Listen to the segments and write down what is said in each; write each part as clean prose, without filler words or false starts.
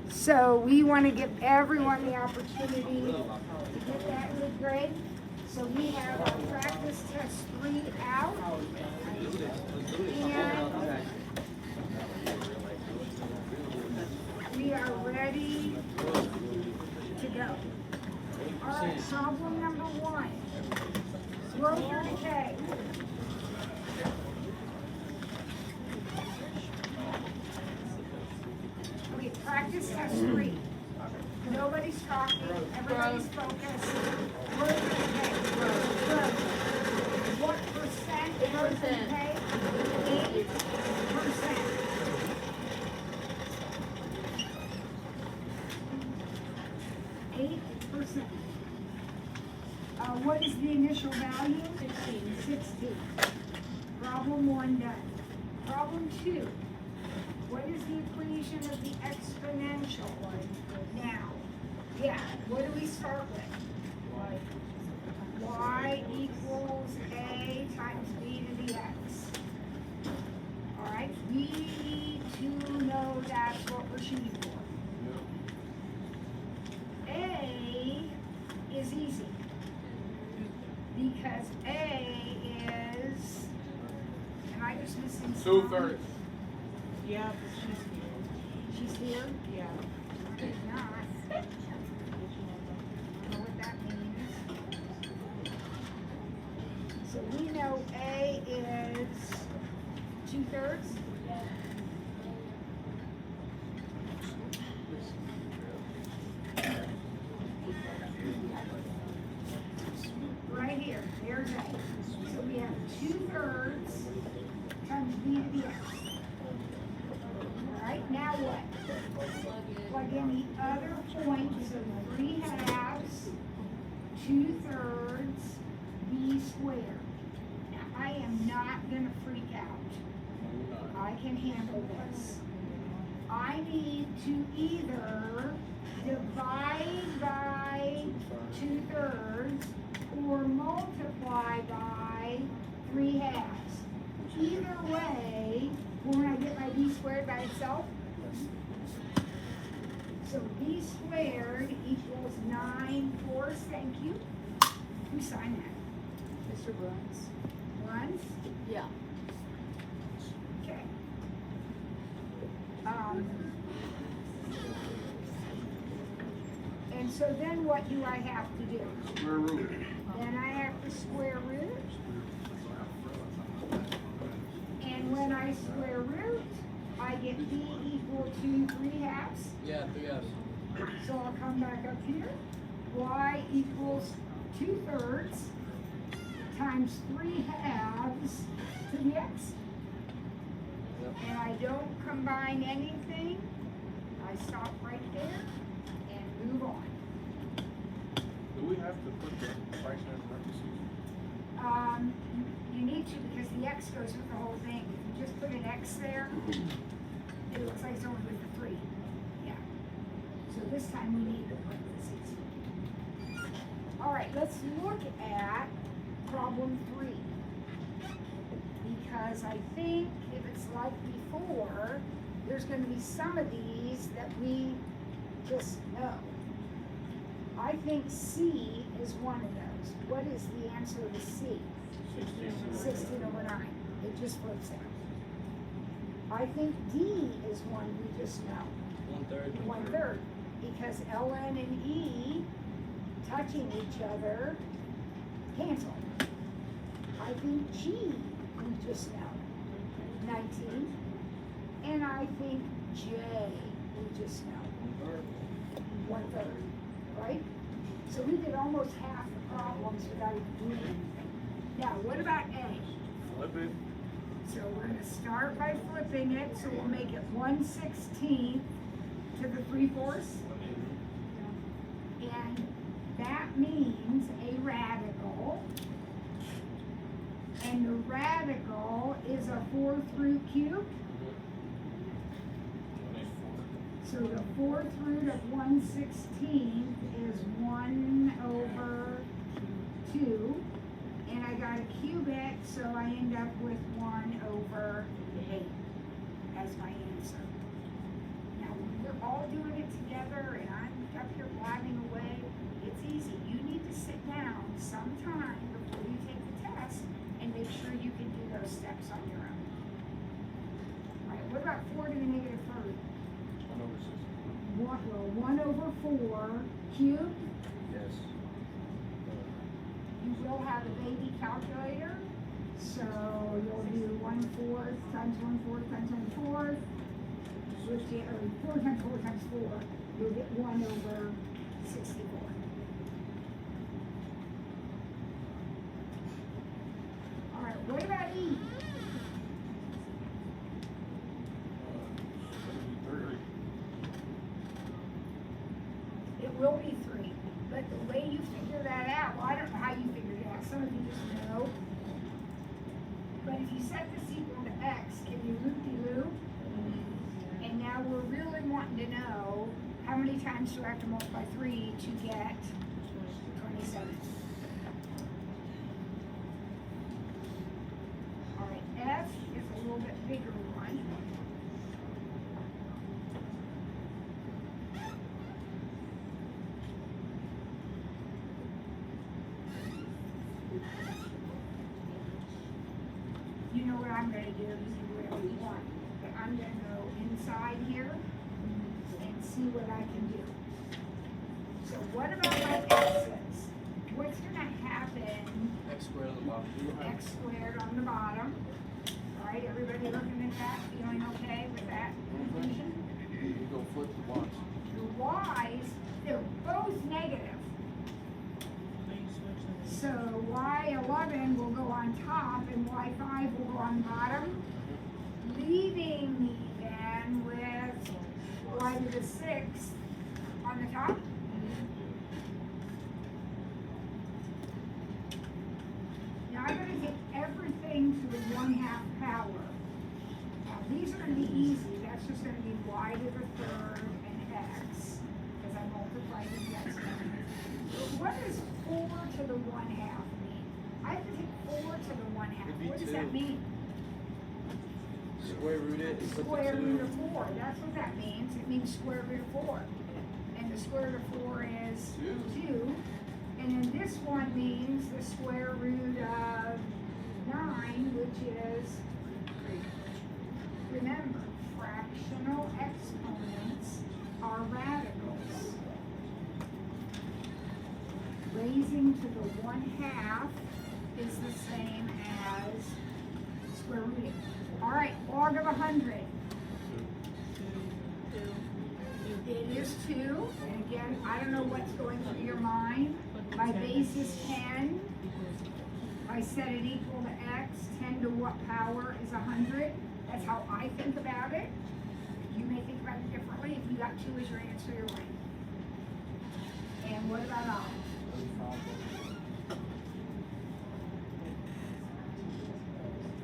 So we want to give everyone the opportunity to get that good grade. So we have our practice test 3 out. And we are ready to go. All right, problem number 1. Growth or decay? Okay, practice test 3. Nobody's talking, everybody's focused. Growth or decay? Growth. What percent growth or decay? 8%. 8%. What is the initial value? 16. Problem 1 done. Problem 2. What is the equation of the exponential? Now, what do we start with? Y equals A times B to the X. All right, we need to know that's what we're shooting for. A is easy because A is, am I just missing some? 2/3. Yeah, She's here? yeah. She's not. I don't know what that means. So we know A is 2/3. Right here, there's A. So we have 2/3 times B to the X. All right, now what? Plug in the other point, so 3/2, 2/3, B squared. Now, I am not gonna freak out. I can handle this. I need to either divide by 2/3 or multiply by 3/2. Either way, when I get my B squared by itself, so B squared equals 9/4, thank you. Who signed that? Mr. Bruns. Runs? Yeah. Okay. And so then what do I have to do? Square root. Then I have to square root. And when I square root, I get B equal to 3/2. Yeah, 3/2. So I'll come back up here. Y equals 2/3 times 3/2 to the X. And I don't combine anything. I stop right there and move on. Do we have to put the fraction in parentheses? You need to because the X goes with the whole thing. If you just put an X there, it looks like it's only with the 3. Yeah. So this time we need the parentheses. All right, let's look at problem 3. Because I think if it's like before, there's going to be some of these that we just know. I think C is one of those. What is the answer to C? 16/9. It just flips out. I think D is one we just know. 1/3. 1/3. Because ln and E touching each other cancel. I think G we just know. 19. And I think J we just know. 1/3. Right? So we did almost half the problems without even doing anything. Now, what about A? Flip it. So we're going to start by flipping it, so we'll make it 1/16 to the 3/4. And that means a radical. And the radical is a 4th root cube. So the 4th root of 1/16 is 1/2. And I got to cube it, so I end up with 1/8 as my answer. Now, when you're all some time before you take the test and make sure you can do those steps on your own. All right, what about 4 to the negative third? 1 over 6. 1 over 4 cubed. Yes. You will have a baby calculator, so you'll do 1/4 times 1/4 times 1/4, which is, or 4 times 4 times 4, you'll get 1 over 64. All right, what about E? 3. It will be 3, but the way you figure that out, well, I don't know how you figured it out, some of you just know. But if you set this equal to X, can you loop-de-loop? And now we're really wanting to know how many times do I have to multiply 3 to get 27? All right, F is a little bit bigger one. You know what I'm gonna do, you can do whatever you want, but I'm gonna go inside here and see what I can do. So what about my x's? What's gonna happen? X squared on the bottom. X squared on the bottom. All right, everybody looking at that, feeling okay with that conclusion? You go flip the ones. The y's, they're both negative. So y11 will go on top and y5 will go on the bottom, leaving me then with y to the 6th on the top. Now I'm going to take everything to the 1/2 power. Now these are going to be easy. That's just going to be y to the 3rd and x, because I multiplied with the exponent. What does 4 to the 1/2 mean? I have to take 4 to the 1/2. What does that mean? Square root it. Square root of 4. That's what that means. It means square root of 4. And the square root of 4 is 2. And then this one means the square root of 9, which is 3. Remember, fractional exponents are radicals. Raising to the 1/2 is the same as square rooting. All right, log of 100. It is 2, and again, I don't know what's going through your mind. My base is 10. I set it equal to x. 10 to what power is 100? That's how I think about it. You may think about it differently. If you got 2 as your answer, you're right. And what about I?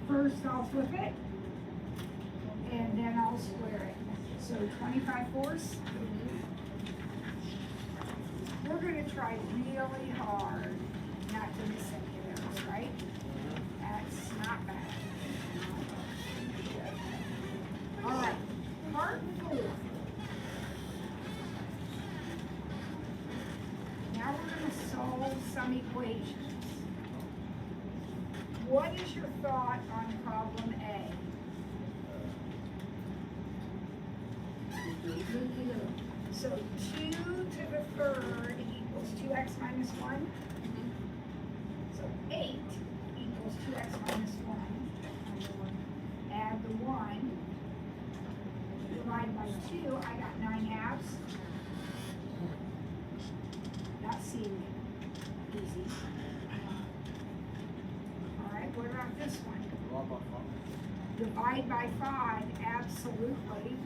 First, I'll flip it, and then I'll square it. So 25/4. We're going to try really hard not to miss any of those, right? That's not bad. All right, part 4. Now we're going to solve some equations. What is your thought on problem A? So 2 to the 3rd equals 2x minus 1. So 8 equals 2x minus 1. Add the 1. Divide by 2, I got 9/2. Not seeing it. Easy. Alright, what about this one? Divide by 5, absolutely.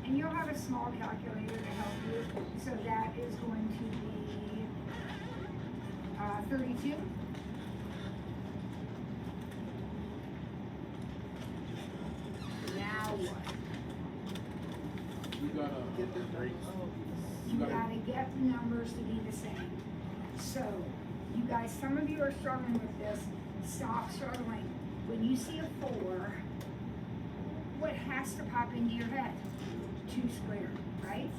And you'll have a small calculator to help you. So that is going to be 32. Now what? You gotta get the rates. You gotta get the numbers to be the same. So, you guys, some of you are struggling with this. Stop struggling. When you see a 4, what has to pop into your head? 2 squared, right?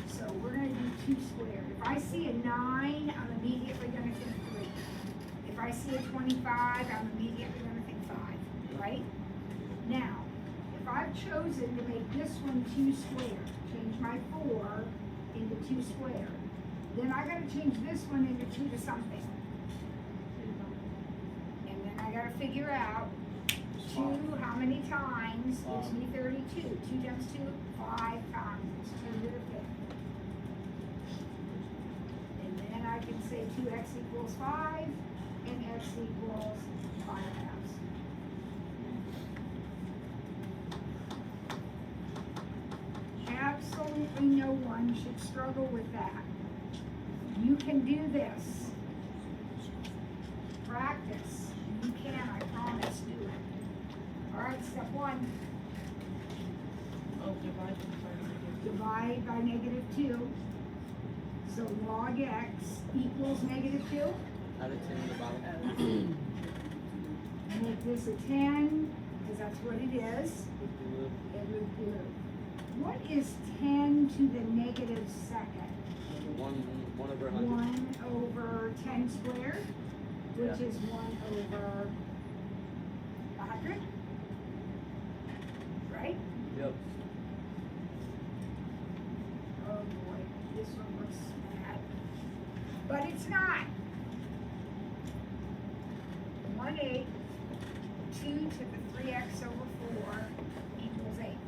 So we're going to do 2 squared. If I see a 9, I'm immediately gonna think 3. If I see a 25, I'm immediately gonna think 5, right? Now, if I've chosen to make this one 2 squared, change my 4 into 2 squared, then I gotta change this one into 2 to something. And then I gotta figure out 2, how many times gives me 32. 2 times 2, 5 times. It's 2 to the 5th. And then I can say 2x equals 5 and x equals 5 halves. Absolutely no one should struggle with that. You can do this. Practice. You can, I promise, do it. All right, step 1. Divide by -2. So log x equals -2. Add a 10 in the bottom. Make this a 10, because that's what it is. It would do. What is 10 to the -2nd? 1 over 100. 1 over 10 squared, which Yeah. is 1 over 100. Right? Yep. Oh boy, this one looks bad. But it's not. 1/8, 2 to the 3x over 4 equals 8.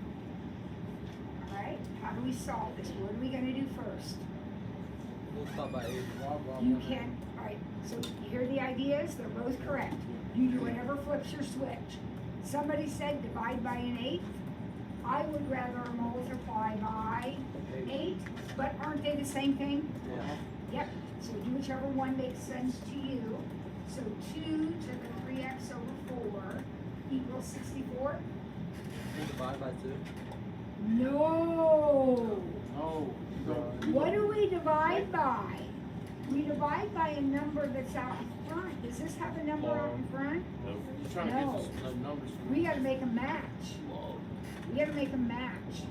Alright, how do we solve this? What are we gonna do first? We'll stop by 8. You can, alright, so you hear the ideas? They're both correct. You do whatever flips your switch. Somebody said divide by an 8th. I would rather multiply by 8, but aren't they the same thing? Yeah. Yep, so do whichever one makes sense to you. So 2 to the 3x over 4 equals 64? We'll divide by 2. No! No. What do we divide by? We divide by a number that's out in front. Does this have a number out in front? You're trying to No. get the numbers. We gotta make a match. We gotta make a match.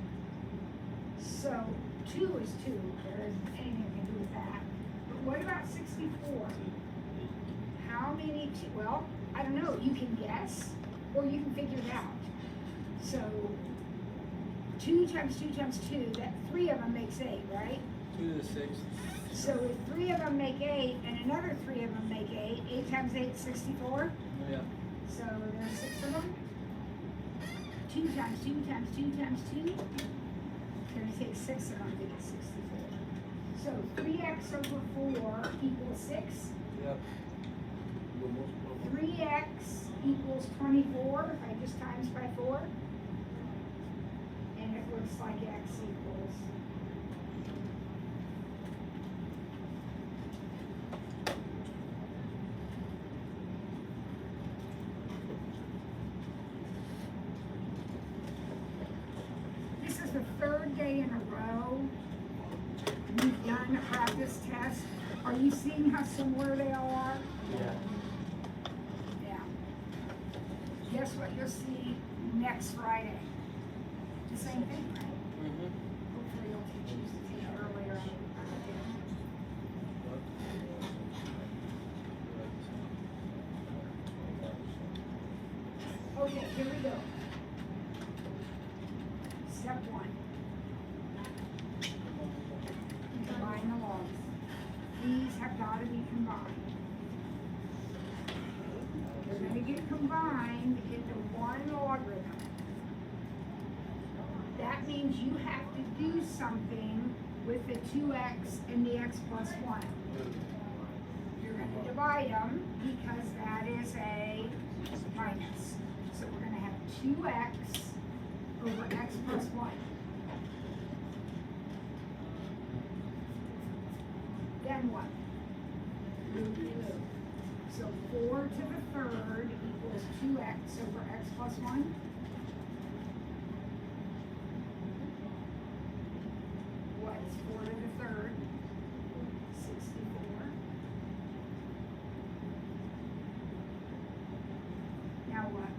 So 2 is 2. There isn't anything we can do with that. But what about 64? How many, well, I don't know. You can guess or you can figure it out. So 2 times 2 times 2, that 3 of them makes 8, right? 2 to the 6th. So if 3 of them make 8 and another 3 of them make 8, 8 times 8 is 64. Yeah. So there's 6 of them. 2 times 2 times 2 times 2. It's going to take 6 of them to get 64. So 3x over 4 equals 6. Yep. 3x equals 24 if I just times by 4. And it looks like x equals. This is the 3rd day in a row we've done a practice test. Are you seeing how similar they all are? Yeah. Yeah. Guess what you'll see next Friday? The same thing, right? Mm-hmm. Hopefully you'll choose to take it earlier. Okay, here we go. Step 1. Combine the logs. These have got to be combined. They're going to get combined into one logarithm. That means you have to do something with the 2x and the x plus 1. You're going to divide them because that is a minus. So we're going to have 2x over x plus 1. Then what? So 4 to the 3rd equals 2x over x plus 1. What is 4 to the 3rd? 64. Now what?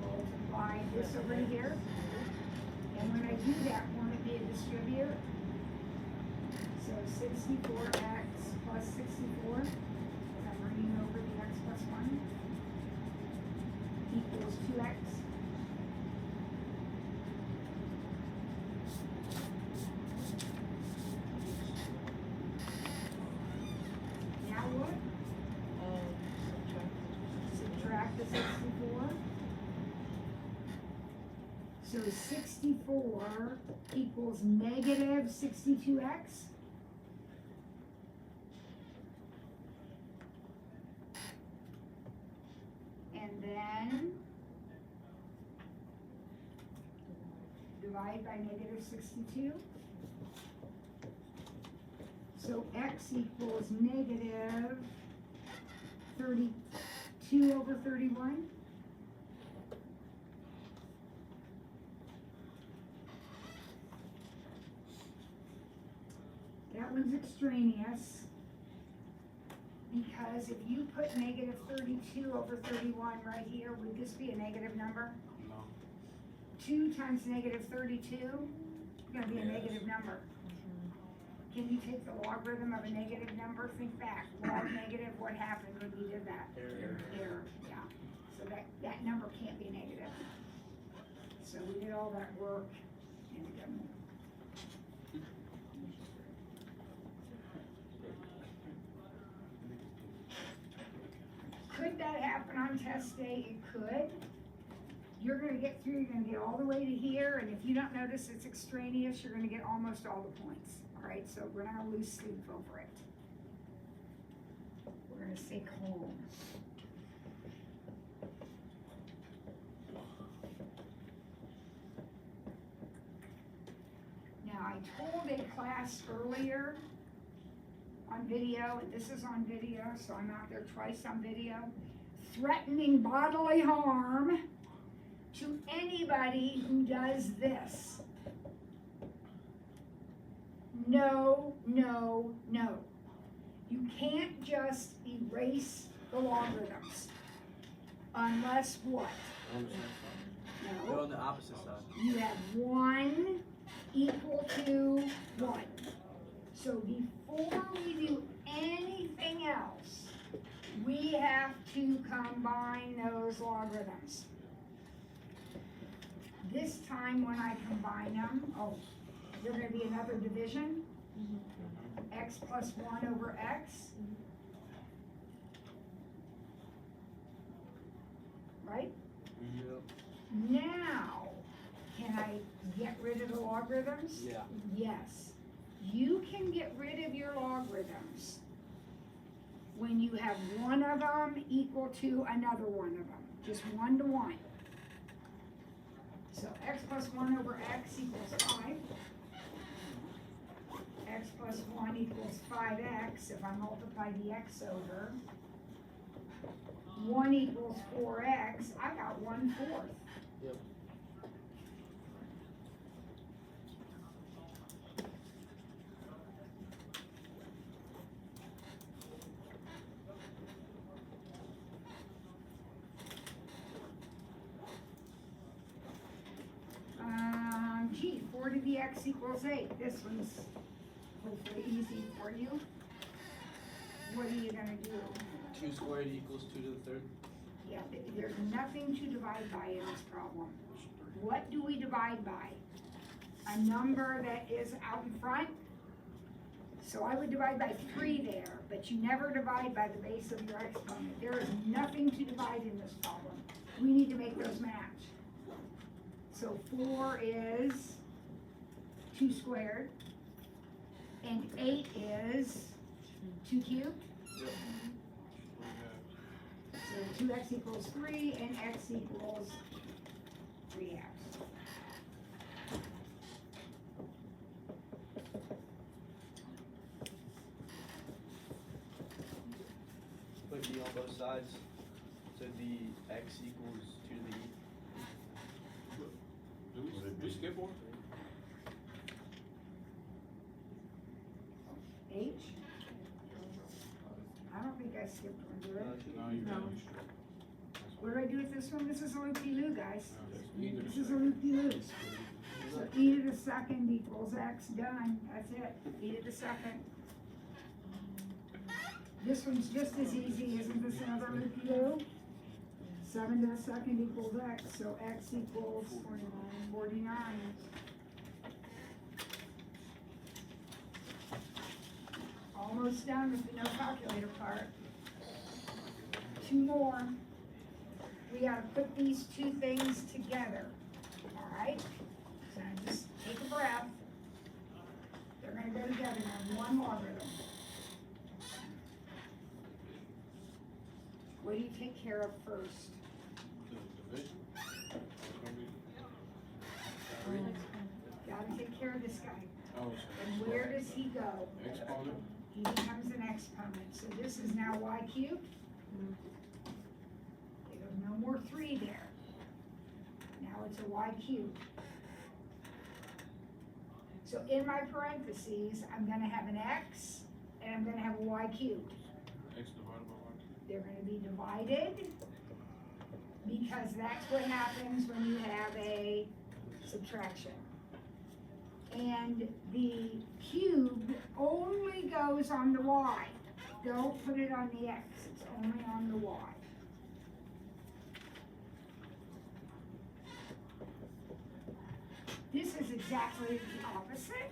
Multiply this over here. And when I do that, So 64x plus 64, I'm bringing over the x plus 1, equals 2x. Now what? Subtract the 64. So 64 equals negative 62x. And then divide by negative 62. So x equals negative 32 over 31. That one's extraneous, because if you put negative 32 over 31 right here, would this be a negative number? No. 2 times negative 32 is gonna be a Yes. negative number. Can you take the logarithm of a negative number? Think back, log negative, what happened when you did that? Error, yeah. So that number can't be negative. So we did all that work and it doesn't. Could that happen on test day? It could. You're gonna get through, you're gonna get all the way to here, and if you don't notice it's extraneous, you're gonna get almost all the points. All right, so we're not gonna lose sleep over it. We're gonna stay calm. Now, I told a class earlier on video, and this is on video, so I'm out there twice on video, threatening bodily harm to anybody who does this. No, no, no. You can't just erase the logarithms. Unless what? Go No. on the opposite side. You have 1 equal to 1. So before we do anything else, we have to combine those logarithms. This time when I combine them, there's gonna be another division. X plus 1 over x. Right? Yep. Now, can I get rid of the logarithms? Yeah. Yes. You can get rid of your logarithms when you have one of them equal to another one of them, just 1 to 1. So x plus 1 over x equals 5. X plus 1 equals 5x if I multiply the x over. 1 equals 4x, I got 1/4. Yep. Gee, 4 to the x equals 8. This one's hopefully easy for you. What are you gonna do? 2 squared equals 2 to the 3rd. Yeah, there's nothing to divide by in this problem. What do we divide by? A number that is out in front? So I would divide by 3 there, but you never divide by the base of your exponent. There is nothing to divide in this problem. We need to make those match. So 4 is 2 squared, and 8 is 2 cubed. Yep. So 2x equals 3 and x equals 3 halves. Put e on both sides. So the x equals 2 to the e. Do we skip one? H? I don't think I skipped one, did I? No, you No. didn't. What do I do with this one? This is a loop-de-loo, guys. Either This is a side. loop-de-loo. So e to the second equals X, done, that's it, e to the second. This one's just as easy, isn't this another loop you? 7 to the second equals X, so X equals 49. Almost done with the no calculator part. 2 more. We gotta put these two things together, all right? So just take a breath. They're gonna go together in one logarithm. What do you take care of first? The division? Gotta take care of this guy. Oh, And where does he go? exponent? He becomes an exponent, so this is now y cubed. There's no more 3 there. Now it's a y cubed. So in my parentheses, I'm gonna have an x, and I'm gonna have a y cubed. X divided by y cubed. They're gonna be divided, because that's what happens when you have a subtraction. And the cube only goes on the y. Don't put it on the x, it's only on the y. This is exactly the opposite.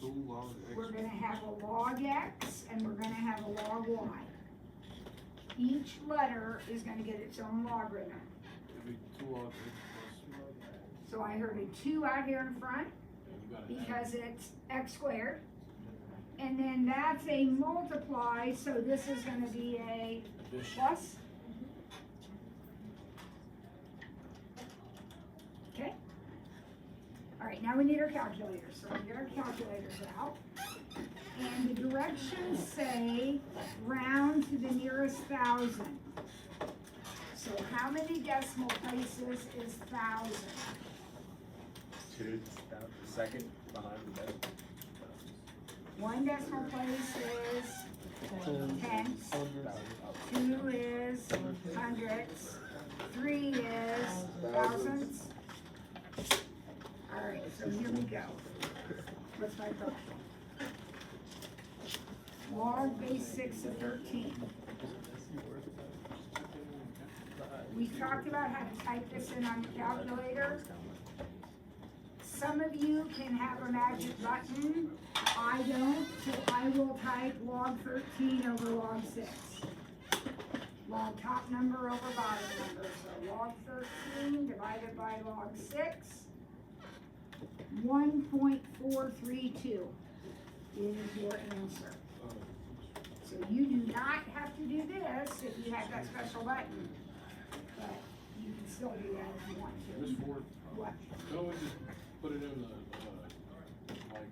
2 log X. We're gonna have a log x and we're gonna have a log y. Each letter is gonna get its own logarithm. It'd be 2 log X plus. So I heard a 2 out here in front, You gotta add. because it's x squared. And then that's a multiply, so this is gonna be a Addition. plus. Okay? All right, now we need our calculators, so we get our calculators out. And the directions say round to the nearest 1,000. So how many decimal places is 1,000? 2, the second behind the decimal. 1 decimal place is tenths, 2 is hundredths, 3 is thousandths. All right, so here we go. What's my problem? Log base 6 of 13. We talked about how to type this in on the calculator. Some of you can have a magic button. I don't, so I will type log 13 over log 6. Log top number over bottom number. So log 13 divided by log 6. 1.432 is your answer. So you do not have to do this if you have that special button. But you can still do that if you want Miss to. Ford, What? don't we just put it in the, like,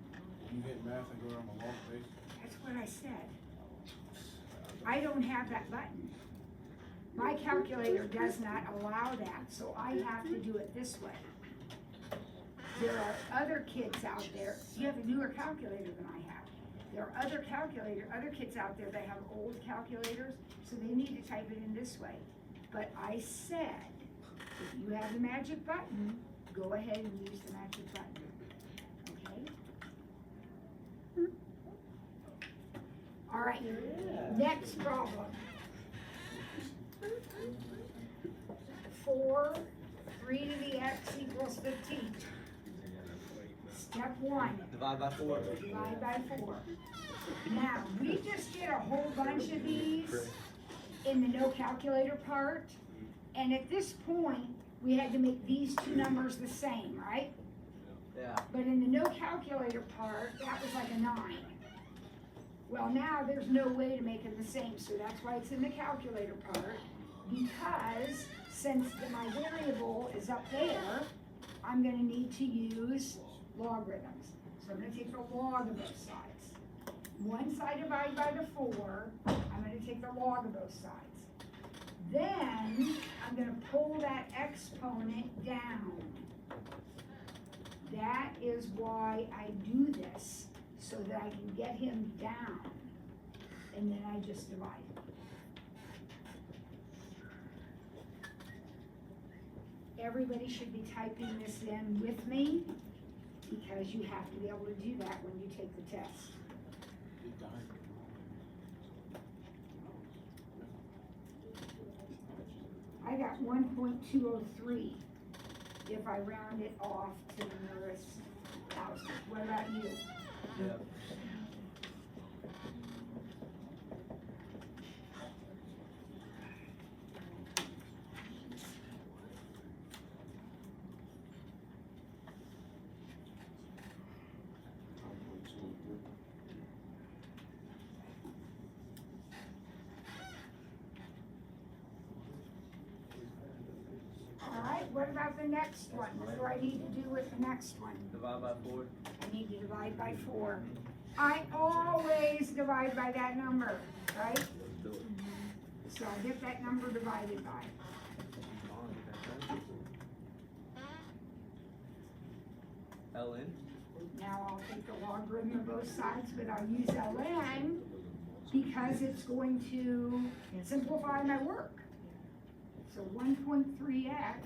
when you hit math and go down the log base? That's what I said. I don't have that button. My calculator does not allow that, so I have to do it this way. There are other kids out there, you have a newer calculator than I have. There are other kids out there that have old calculators, so they need to type it in this way. But I said, if you have the magic button, go ahead and use the magic button, okay? All right, next problem. 4, 3 to the x equals 15. Step 1, Divide by 4. divide by 4. Now, we just did a whole bunch of these in the no calculator part, and at this point, we had to make these two numbers the same, right? Yeah. But in the no calculator part, that was like a 9. Well, now there's no way to make them the same, so that's why it's in the calculator part, because since my variable is up there, I'm gonna need to use logarithms. So I'm gonna take the log of both sides. One side divided by the 4, I'm gonna take the log of both sides. Then, I'm gonna pull that exponent down. That is why I do this, so that I can get him down. And then I just divide. Everybody should be typing this in with me. because you have to be able to do that when you take the test. I got 1.203 if I round it off to the nearest thousand. What about you? Yeah. Alright, what about the next one? What do I need to do with the next one? Divide by 4. I need to divide by 4. I always divide by that number, right? So I'll get that number divided by. ln. Now I'll take the logarithm of both sides, but I'll use ln because it's going to simplify my work. So 1.3x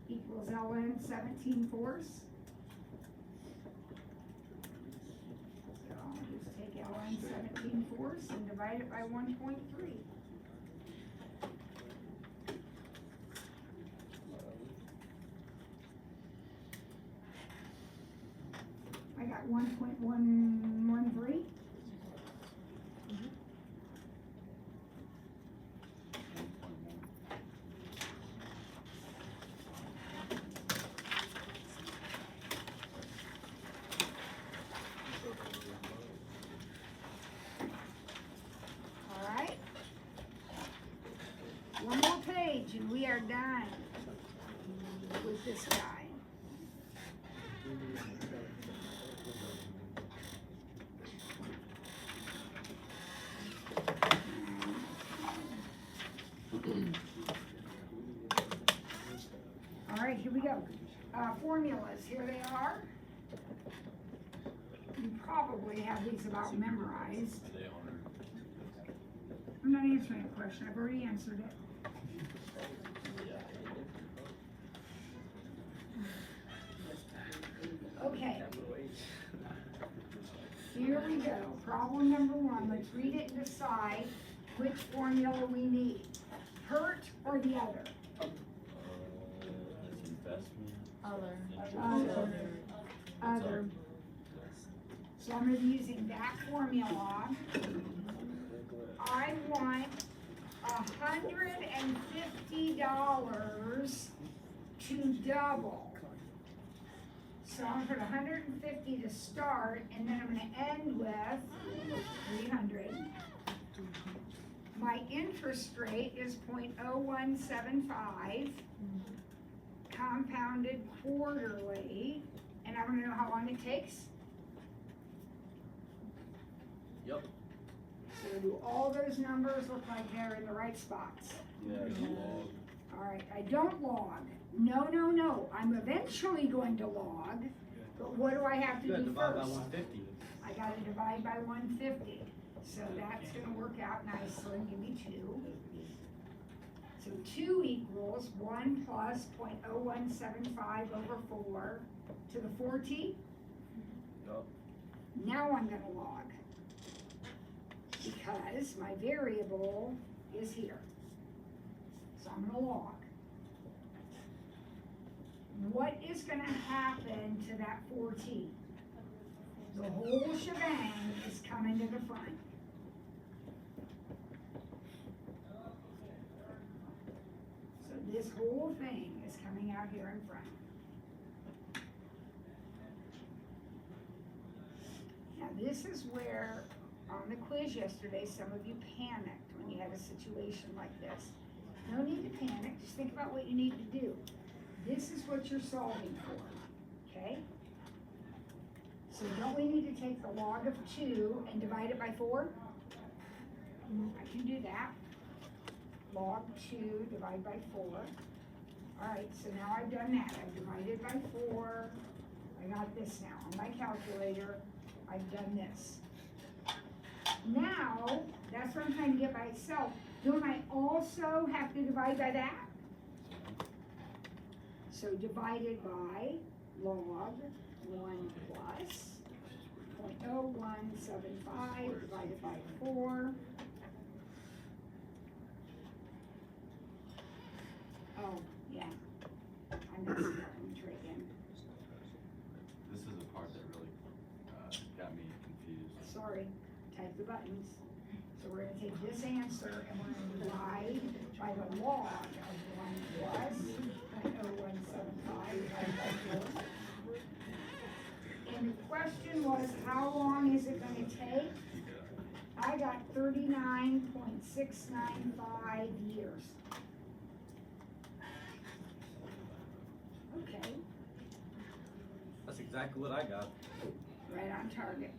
equals ln 17/4. So I'll just take ln 17/4 and divide it by 1.3. I got 1.113. All right. One more page and we are done with this guy. All right, here we go. Formulas, here they are. You probably have these about memorized. I'm not answering a question, I've already answered it. Okay, here we go. Problem number 1. Let's read it and decide which formula we need. Hurt or the other? Other. So I'm going to be using that formula. I want $150 to double. So I'm going to put 150 to start, and then I'm going to end with 300. My interest rate is 0.0175, compounded quarterly, and I want to know how long it takes. Yep. So do all those numbers look like they're in the right spots? Yeah. All right, I don't log. No, no, no. I'm eventually going to log, but what do I have to You gotta do divide by first? 150. I gotta divide by 150. So that's gonna work out nicely. Give me 2. So 2 equals 1 plus 0.0175 over 4 to the 4t. Yep. Now I'm gonna log because my variable is here. So I'm gonna log. What is gonna happen to that 4t? The whole shebang is coming to the front. So this whole thing is coming out here in front. Now this is where, on the quiz yesterday, some of you panicked when you had a situation like this. No need to panic, just think about what you need to do. This is what you're solving for, okay? So don't we need to take the log of 2 and divide it by 4? I can do that. Log 2 divide by 4. All right, so now I've done that. I've divided by 4. I got this now. On my calculator, I've done this. Now, that's what I'm trying to get by itself. Don't I also have to divide by that? So divided by log 1 plus 0.0175 divided by 4. Oh, yeah, I messed up, let me try again. This is the part that really got me confused. Sorry, type the buttons. So we're gonna take this answer and we're gonna divide by the log of 1 plus 0.0175 divided by 4. And the question was, how long is it gonna take? I got 39.695 years. Okay, That's exactly what I got. right on target.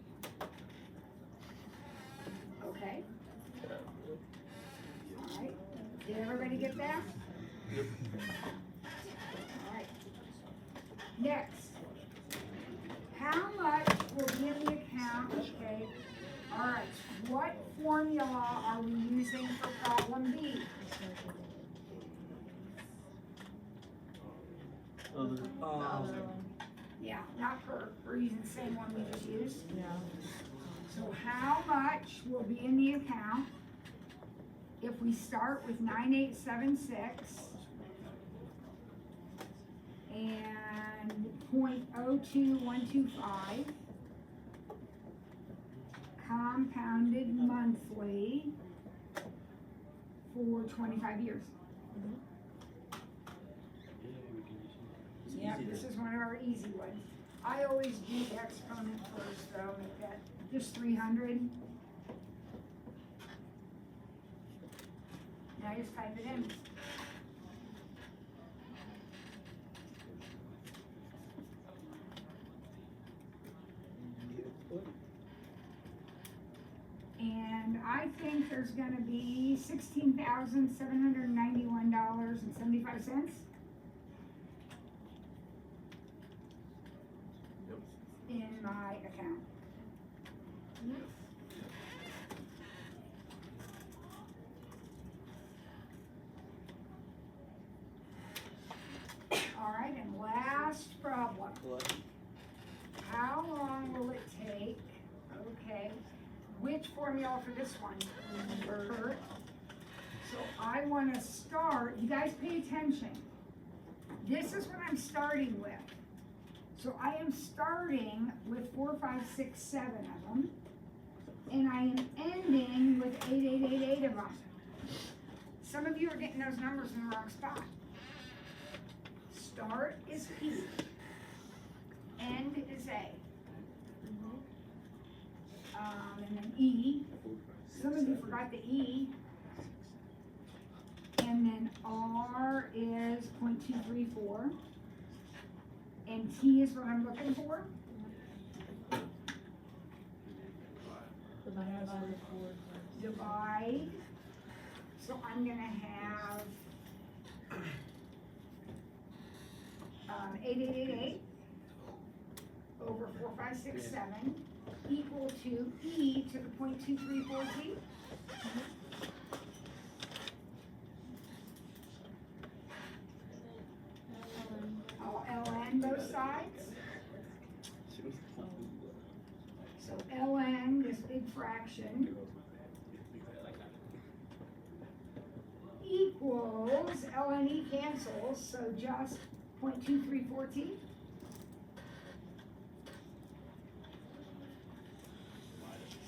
Okay. All right, did everybody get that? All right. Next, how much will be in the account, okay? All right, what formula are we using for problem B? Yeah, not per, we're using the same one we just used. Yeah. So how much will be in the account if we start with 9876 and 0.02125 compounded monthly for 25 years? Yeah, this is one of our easy ones. I always do the exponent first, though, make that just 300. Now just type it in. And I think there's gonna be $16,791.75. In my account. All right, and last problem. How long will it take? Okay, which formula for this one? Kurt. So I want to start, you guys pay attention. This is what I'm starting with. So I am starting with 4, 5, 6, 7 of them, and I am ending with 8, 8, 8, 8 of them. Some of you are getting those numbers in the wrong spot. Start is P, end is A, and then E. Some of you forgot the E, and then R is 0.234. And T is what I'm looking for. Divide. So I'm gonna have 8888 over 4, 5, 6, 7 equal to E to the 0.234T. I'll ln both sides. So ln, this big fraction, equals, ln e cancels, so just 0.234T.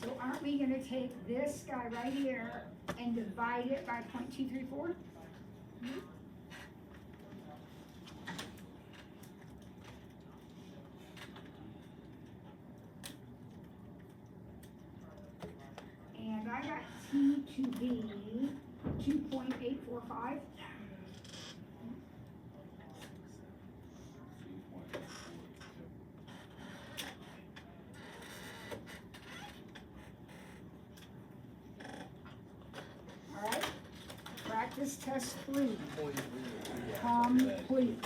So aren't we gonna take this guy right here and divide it by 0.234? And I got T to be 2.845. All right, practice test 3, complete.